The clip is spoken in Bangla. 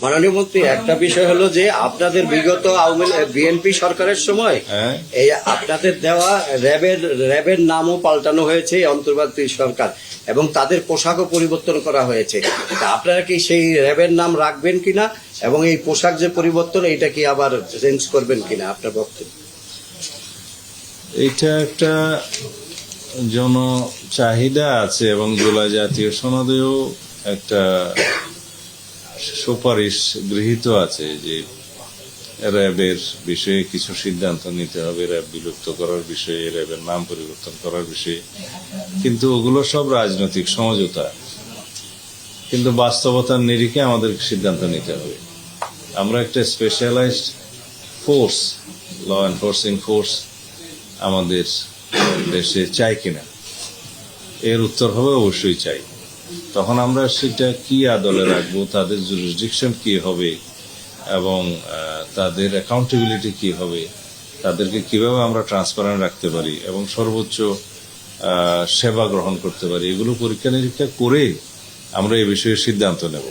মাননীয় মন্ত্রী, একটা বিষয় হলো যে আপনাদের বিগত বিএনপি সরকারের সময় এই আপনাদের দেওয়া র্যাবের নামও পাল্টানো হয়েছে অন্তর্বর্তী সরকার, এবং তাদের পোশাকও পরিবর্তন করা হয়েছে। তা আপনারা কি সেই র্যাবের নাম রাখবেন কিনা, এবং এই পোশাক যে পরিবর্তন এটা কি আবার চেঞ্জ করবেন কিনা আপনার বক্তব্য? এটা একটা জন চাহিদা আছে এবং জুলাই জাতীয় সনদেও একটা সুপারিশ গৃহীত আছে যে র্যাবের বিষয়ে কিছু সিদ্ধান্ত নিতে হবে, র্যাব বিলুপ্ত করার বিষয়ে, র্যাবের নাম পরিবর্তন করার বিষয়ে। কিন্তু ওগুলো সব রাজনৈতিক সমঝোতা, কিন্তু বাস্তবতার নিরিখে আমাদের সিদ্ধান্ত নিতে হবে। আমরা একটা specialised force, law enforcing force আমাদের দেশে চাই কিনা, এর উত্তর হবে অবশ্যই চাই। তখন আমরা সেটা কি আদলে রাখবো, তাদের জুরিসডিকশন কি হবে এবং তাদের অ্যাকাউন্টেবিলিটি কি হবে, তাদেরকে কিভাবে আমরা ট্রান্সপারেন্ট রাখতে পারি এবং সর্বোচ্চ সেবা গ্রহণ করতে পারি, এগুলো পরীক্ষা নিরীক্ষা করে আমরা এই বিষয়ে সিদ্ধান্ত নেব।